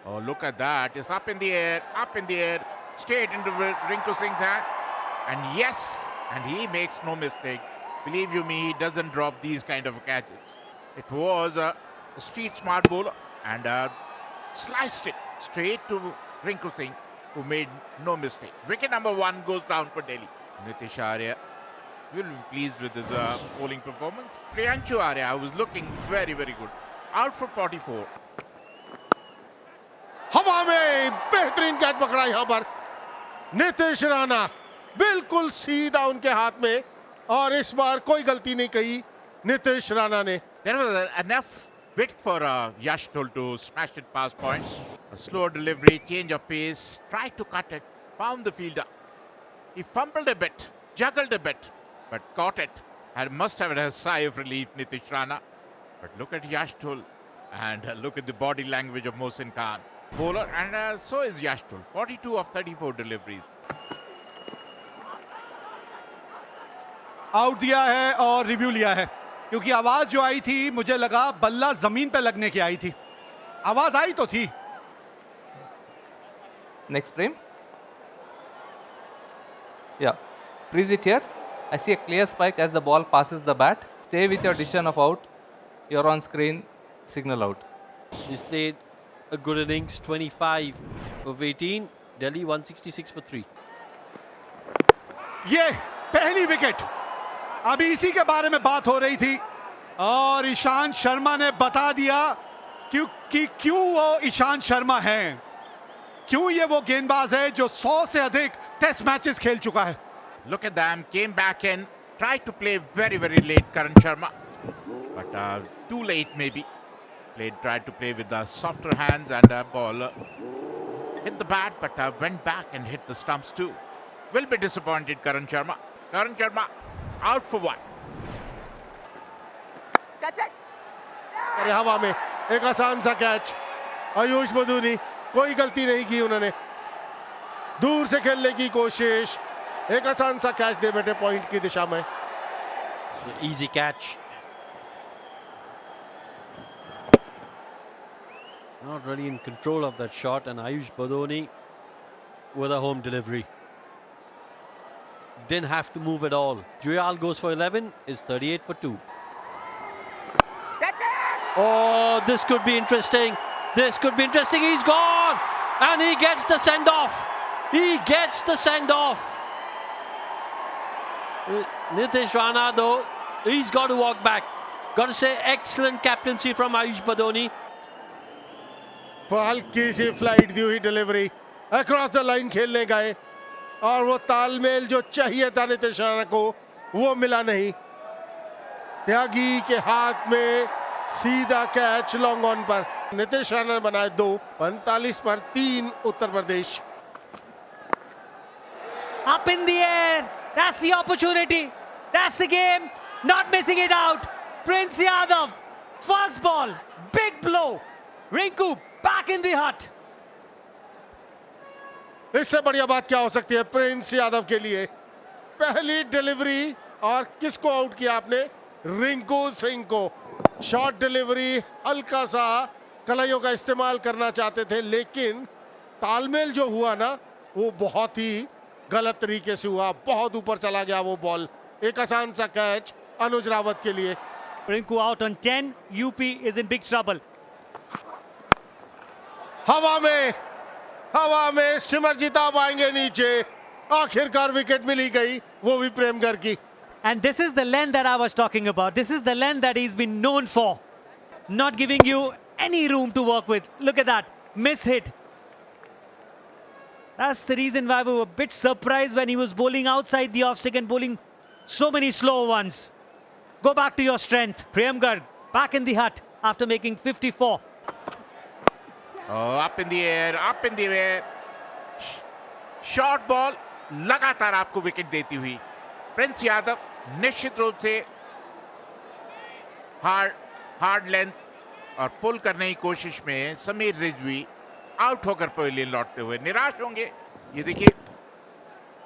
Oh, look at that. It's up in the air, straight into Rinku Singh's hand. And yes, and he makes no mistake. Believe you me, he doesn't drop these kind of catches. It was a street smart bowler and sliced it straight to Rinku Singh, who made no mistake. Wicket number 1 goes down for Delhi. Nitish Arya will be pleased with his bowling performance. Priyanshu Arya was looking very, very good. Out for 44. हवा में बेहतरीन catch पकड़ा यहां पर नितिश राणा, बिल्कुल सीधा उनके हाथ में, और इस बार कोई गलती नहीं कही नितिश राणा ने. There was enough width for Yash Dhul to smash it past points. A slow delivery, change of pace, tried to cut it, found the fielder. He fumbled a bit, juggled a bit, but caught it. And must have had a sigh of relief, Nitish Rana. But look at Yash Dhul and look at the body language of Mohsin Khan. Bowler, and so is Yash Dhul. 42 of 34 deliveries. Out दिया है और review लिया है, क्योंकि आवाज जो आई थी मुझे लगा बल्ला जमीन पे लगने की आई थी. आवाज आई तो थी. Next frame. Yeah, freeze it here. I see a clear spike as the ball passes the bat. Stay with your decision of out. You're on screen. Signal out. He's played a good innings, 25 of 18. Delhi 166 for 3. ये पहली wicket, अभी इसी के बारे में बात हो रही थी और ईशांत शर्मा ने बता दिया क्यों वो ईशांत शर्मा हैं, क्यों ये वो गेंदबाज है जो 100 से अधिक टेस्ट मैचेस खेल चुका है. Look at them, came back in, tried to play very, very late, Karan Sharma. But too late maybe. Tried to play with the softer hands, and ball hit the bat, but went back and hit the stumps too. Will be disappointed, Karan Sharma. Karan Sharma out for 1. अरे हवा में एक आसान सा catch. Ayush बदूनी, कोई गलती नहीं की उन्होंने. दूर से खेलने की कोशिश, एक आसान सा कैच दे बैठे पॉइंट की दिशा में. Easy catch. Not really in control of that shot, and Ayush Badoni with a home delivery. Didn't have to move at all. Juyal goes for 11, is 38 for 2. Oh, this could be interesting. This could be interesting. He's gone, and he gets the send-off. He gets the send-off. Nitish Rana, though, he's got to walk back. Got to say, excellent captaincy from Ayush Badoni. हल्की सी flight दी हुई delivery, across the line खेलने गए, और वो तालमेल जो चाहिए था नितिश राणा को वो मिला नहीं. त्यागी के हाथ में सीधा कैच लॉन्ग ऑन पर. नितिश राणा ने बनाए 2. 45 पर 3 Uttar Pradesh. Up in the air, that's the opportunity, that's the game, not missing it out. Prince Yadav, first ball, big blow. Rinku back in the hut. इससे बढ़िया बात क्या हो सकती है प्रिंस यादव के लिए. पहली डिलीवरी, और किसको आउट किया आपने? रिंकू सिंह को. शॉर्ट डिलीवरी, हल्का सा कलाइयों का इस्तेमाल करना चाहते थे, लेकिन तालमेल जो हुआ ना वो बहुत ही गलत तरीके से हुआ. बहुत ऊपर चला गया वो बॉल. एक आसान सा कैच अनुज रावत के लिए. Rinku out on 10, UP is in big trouble. हवा में सिमरजीत आप आएंगे नीचे. आखिरकार विकेट मिली गई, वो भी प्रेमगर की. And this is the length that I was talking about. This is the length that he's been known for. Not giving you any room to work with. Look at that. Miss hit. That's the reason why we were a bit surprised when he was bowling outside the off stick and bowling so many slow ones. Go back to your strength. Prem Garg back in the hut after making 54. Oh, up in the air. Short ball लगातार आपको wicket देती हुई. Prince Yadav निश्चित रूप से hard length और पुल करने की कोशिश में समीर रिजवी आउट होकर पवेलियन लौटते हुए निराश होंगे. ये देखिए,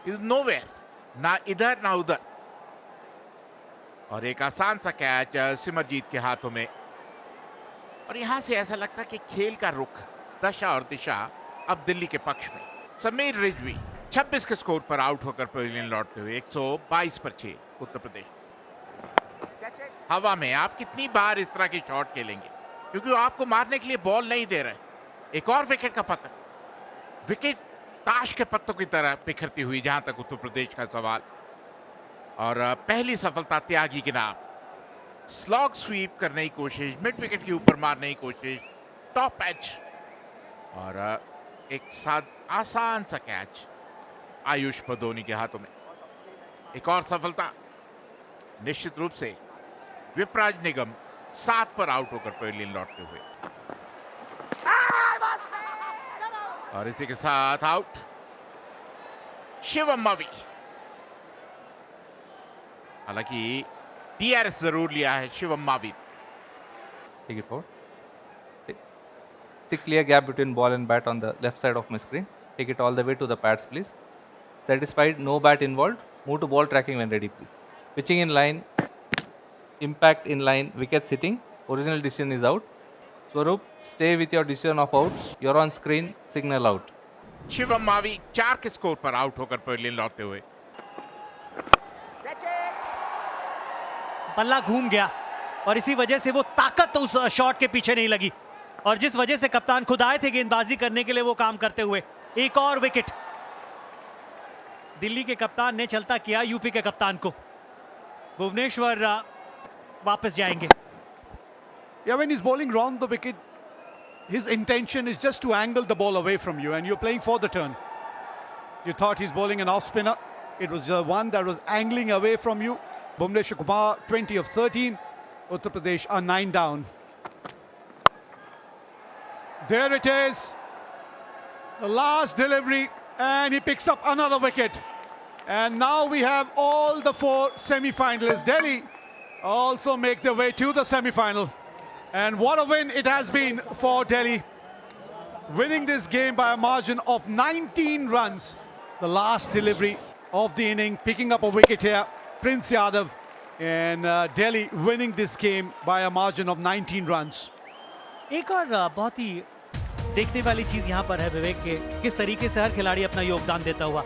इज नोवेयर, ना इधर ना उधर. और एक आसान सा कैच सिमरजीत के हाथों में. और यहां से ऐसा लगता कि खेल का रुख दशा और दिशा अब दिल्ली के पक्ष में। समीर रिजवी 26 के स्कोर पर आउट होकर पवेलियन लौटते हुए 122 पर 6 उत्तर प्रदेश। हवा में आप कितनी बार इस तरह की शॉट खेलेंगे, क्योंकि वो आपको मारने के लिए बॉल नहीं दे रहे। एक और विकेट का पतन, विकेट ताश के पत्तों की तरह बिखरती हुई जहां तक उत्तर प्रदेश का सवाल। और पहली सफलता त्यागी के नाम। स्लॉग स्वीप करने की कोशिश, मिड विकेट के ऊपर मारने की कोशिश, टॉप एज और एक साथ आसान सा कैच आयुष पदोनी के हाथों में। एक और सफलता, निश्चित रूप से विपराज निगम 7 पर आउट होकर पवेलियन लौटते हुए। और इसी के साथ आउट शिवम मावी। हालांकि टीआरएस जरूर लिया है Shivam Mavi. Take it forward. See clear gap between ball and bat on the left side of my screen. Take it all the way to the pads, please. Satisfied, no bat involved. Move to ball tracking when ready, please. Pitching in line, impact in line, wicket sitting. Original decision is out. Swaroop, stay with your decision of out. You're on screen, signal out. Shivam Mavi 4 के score पर out होकर pavilion लौटते हुए। बल्ला घूम गया और इसी वजह से वो ताकत उस शॉट के पीछे नहीं लगी, और जिस वजह से कप्तान खुद आए थे गेंदबाजी करने के लिए वो काम करते हुए। एक और विकेट दिल्ली के कप्तान ने चलता किया यूपी के कप्तान को। भुवनेश्वर वापस जाएंगे। Yeah, when he's bowling round the wicket, his intention is just to angle the ball away from you, and you're playing for the turn. You thought he's bowling an off spinner. It was one that was angling away from you. Bhuvneshwar Kumar, 20 of 13. Uttar Pradesh are 9 down. There it is. The last delivery, and he picks up another wicket. And now we have all the 4 semi-finalists. Delhi also make their way to the semi-final. And what a win it has been for Delhi, winning this game by a margin of 19 runs. The last delivery of the inning, picking up a wicket here, Prince Yadav, and Delhi winning this game by a margin of 19 runs. एक और बहुत ही देखने वाली चीज यहाँ पर है विवेक के किस तरीके से हर खिलाड़ी अपना योगदान देता हुआ।